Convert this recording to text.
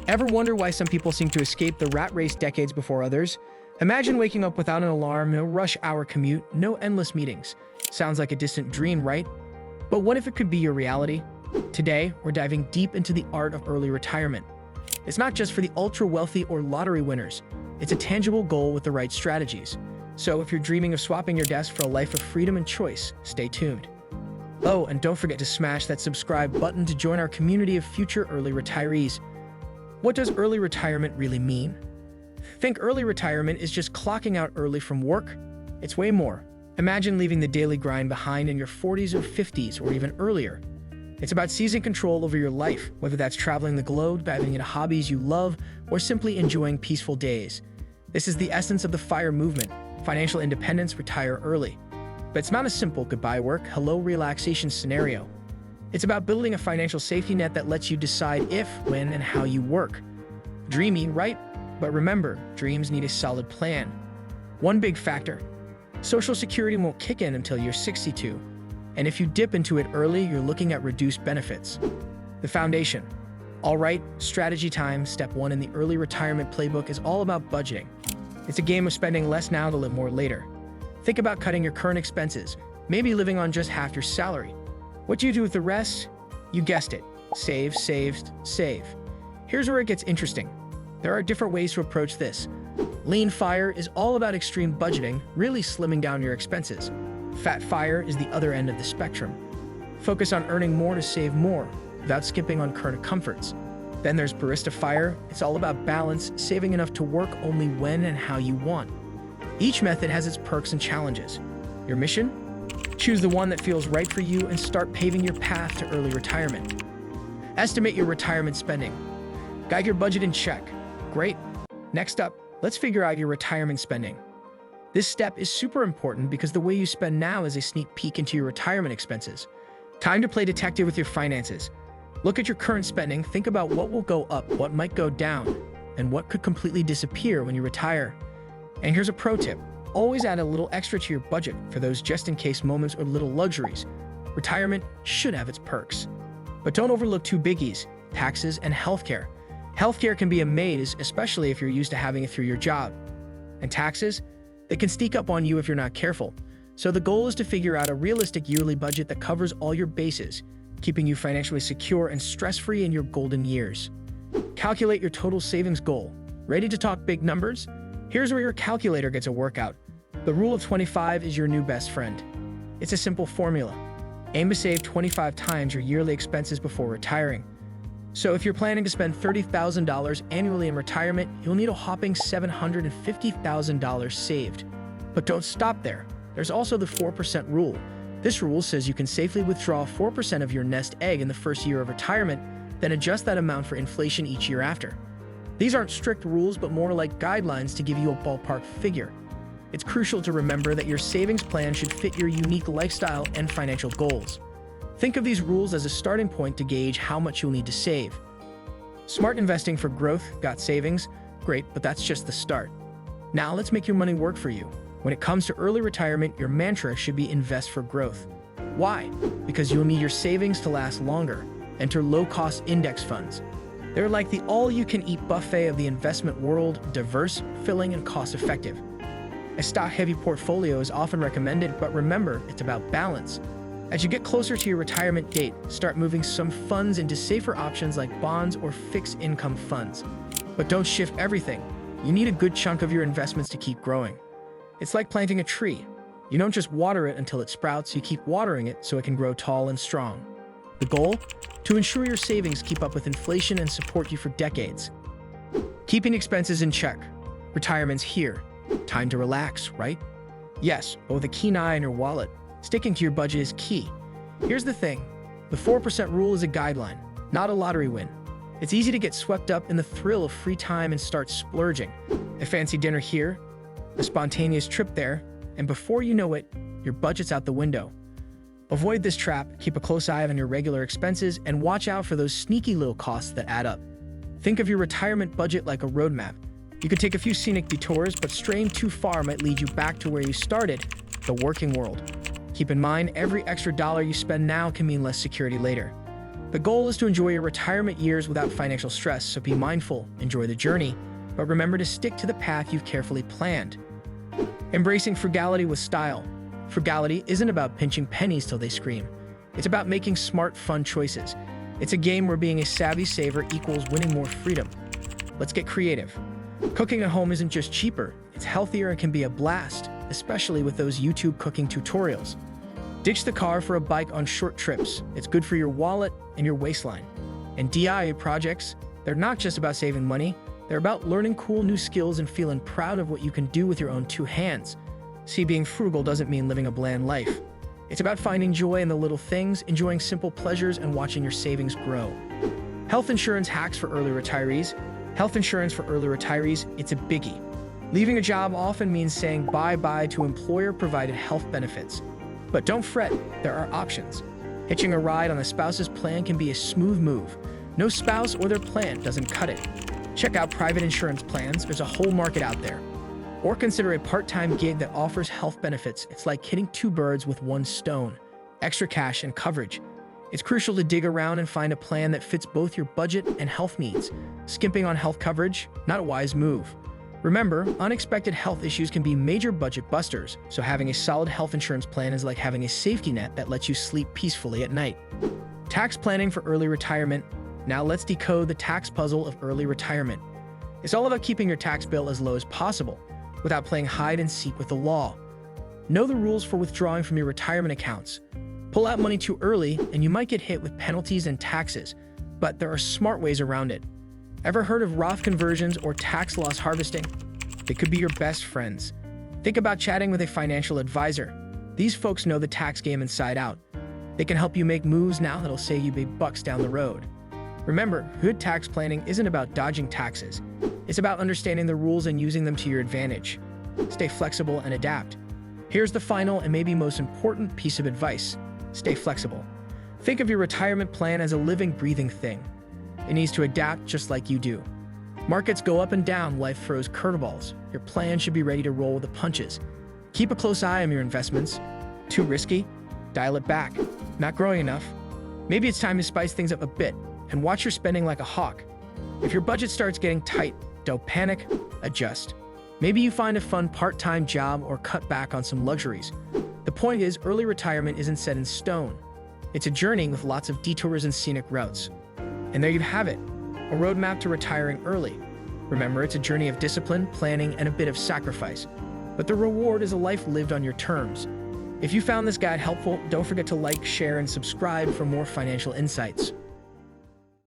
Ever wonder why some people seem to escape the rat race decades before others? Imagine waking up without an alarm, no rush hour commute, no endless meetings. Sounds like a distant dream, right? But what if it could be your reality? Today, we're diving deep into the art of early retirement. It's not just for the ultra-wealthy or lottery winners. It's a tangible goal with the right strategies. So if you're dreaming of swapping your desk for a life of freedom and choice, stay tuned. Oh, and don't forget to smash that subscribe button to join our community of future early retirees. What does early retirement really mean? Think early retirement is just clocking out early from work? It's way more. Imagine leaving the daily grind behind in your 40s or 50s or even earlier. It's about seizing control over your life, whether that's traveling the globe, diving into hobbies you love, or simply enjoying peaceful days. This is the essence of the FIRE movement, financial independence, retire early. But it's not a simple goodbye work, hello relaxation scenario. It's about building a financial safety net that lets you decide if, when, and how you work. Dreamy, right? But remember, dreams need a solid plan. One big factor: Social Security won't kick in until you're 62. And if you dip into it early, you're looking at reduced benefits. The foundation. All right, strategy time. Step 1 in the early retirement playbook is all about budgeting. It's a game of spending less now to live more later. Think about cutting your current expenses, maybe living on just half your salary. What do you do with the rest? You guessed it. Save, save, save. Here's where it gets interesting. There are different ways to approach this. Lean FIRE is all about extreme budgeting, really slimming down your expenses. Fat FIRE is the other end of the spectrum. Focus on earning more to save more, without skipping on current comforts. Then there's Barista FIRE. It's all about balance, saving enough to work only when and how you want. Each method has its perks and challenges. Your mission? Choose the one that feels right for you and start paving your path to early retirement. Estimate your retirement spending. Got your budget in check. Great. Next up, let's figure out your retirement spending. This step is super important because the way you spend now is a sneak peek into your retirement expenses. Time to play detective with your finances. Look at your current spending, think about what will go up, what might go down, and what could completely disappear when you retire. And here's a pro tip. Always add a little extra to your budget for those just-in-case moments or little luxuries. Retirement should have its perks. But don't overlook two biggies: taxes and healthcare. Healthcare can be a maze, especially if you're used to having it through your job. And taxes? They can sneak up on you if you're not careful. So the goal is to figure out a realistic yearly budget that covers all your bases, keeping you financially secure and stress-free in your golden years. Calculate your total savings goal. Ready to talk big numbers? Here's where your calculator gets a workout. The rule of 25 is your new best friend. It's a simple formula. Aim to save 25 times your yearly expenses before retiring. So if you're planning to spend $30,000 annually in retirement, you'll need a whopping $750,000 saved. But don't stop there. There's also the 4% rule. This rule says you can safely withdraw 4% of your nest egg in the first year of retirement, then adjust that amount for inflation each year after. These aren't strict rules, but more like guidelines to give you a ballpark figure. It's crucial to remember that your savings plan should fit your unique lifestyle and financial goals. Think of these rules as a starting point to gauge how much you'll need to save. Smart investing for growth. Got savings? Great, but that's just the start. Now let's make your money work for you. When it comes to early retirement, your mantra should be invest for growth. Why? Because you'll need your savings to last longer. Enter low-cost index funds. They're like the all-you-can-eat buffet of the investment world, diverse, filling, and cost-effective. A stock-heavy portfolio is often recommended, but remember, it's about balance. As you get closer to your retirement date, start moving some funds into safer options like bonds or fixed income funds. But don't shift everything. You need a good chunk of your investments to keep growing. It's like planting a tree. You don't just water it until it sprouts, you keep watering it so it can grow tall and strong. The goal? To ensure your savings keep up with inflation and support you for decades. Keeping expenses in check. Retirement's here. Time to relax, right? Yes, but with a keen eye on your wallet. Sticking to your budget is key. Here's the thing. The 4% rule is a guideline, not a lottery win. It's easy to get swept up in the thrill of free time and start splurging. A fancy dinner here, a spontaneous trip there, and before you know it, your budget's out the window. Avoid this trap, keep a close eye on your regular expenses, and watch out for those sneaky little costs that add up. Think of your retirement budget like a roadmap. You could take a few scenic detours, but straying too far might lead you back to where you started, the working world. Keep in mind, every extra dollar you spend now can mean less security later. The goal is to enjoy your retirement years without financial stress, so be mindful, enjoy the journey, but remember to stick to the path you've carefully planned. Embracing frugality with style. Frugality isn't about pinching pennies till they scream. It's about making smart, fun choices. It's a game where being a savvy saver equals winning more freedom. Let's get creative. Cooking at home isn't just cheaper, it's healthier and can be a blast, especially with those YouTube cooking tutorials. Ditch the car for a bike on short trips. It's good for your wallet and your waistline. And DIY projects, they're not just about saving money, they're about learning cool new skills and feeling proud of what you can do with your own two hands. See, being frugal doesn't mean living a bland life. It's about finding joy in the little things, enjoying simple pleasures, and watching your savings grow. Health insurance hacks for early retirees. Health insurance for early retirees, it's a biggie. Leaving a job often means saying bye-bye to employer-provided health benefits. But don't fret, there are options. Hitching a ride on a spouse's plan can be a smooth move. No spouse or their plan doesn't cut it. Check out private insurance plans, there's a whole market out there. Or consider a part-time gig that offers health benefits. It's like hitting two birds with one stone. Extra cash and coverage. It's crucial to dig around and find a plan that fits both your budget and health needs. Skimping on health coverage? Not a wise move. Remember, unexpected health issues can be major budget busters, so having a solid health insurance plan is like having a safety net that lets you sleep peacefully at night. Tax planning for early retirement. Now let's decode the tax puzzle of early retirement. It's all about keeping your tax bill as low as possible, without playing hide and seek with the law. Know the rules for withdrawing from your retirement accounts. Pull out money too early, and you might get hit with penalties and taxes, but there are smart ways around it. Ever heard of Roth conversions or tax loss harvesting? They could be your best friends. Think about chatting with a financial advisor. These folks know the tax game inside out. They can help you make moves now that'll save you big bucks down the road. Remember, good tax planning isn't about dodging taxes. It's about understanding the rules and using them to your advantage. Stay flexible and adapt. Here's the final and maybe most important piece of advice. Stay flexible. Think of your retirement plan as a living, breathing thing. It needs to adapt just like you do. Markets go up and down, life throws curveballs. Your plan should be ready to roll with the punches. Keep a close eye on your investments. Too risky? Dial it back. Not growing enough? Maybe it's time to spice things up a bit and watch your spending like a hawk. If your budget starts getting tight, don't panic, adjust. Maybe you find a fun part-time job or cut back on some luxuries. The point is, early retirement isn't set in stone. It's a journey with lots of detours and scenic routes. And there you have it, a roadmap to retiring early. Remember, it's a journey of discipline, planning, and a bit of sacrifice. But the reward is a life lived on your terms. If you found this guide helpful, don't forget to like, share, and subscribe for more financial insights.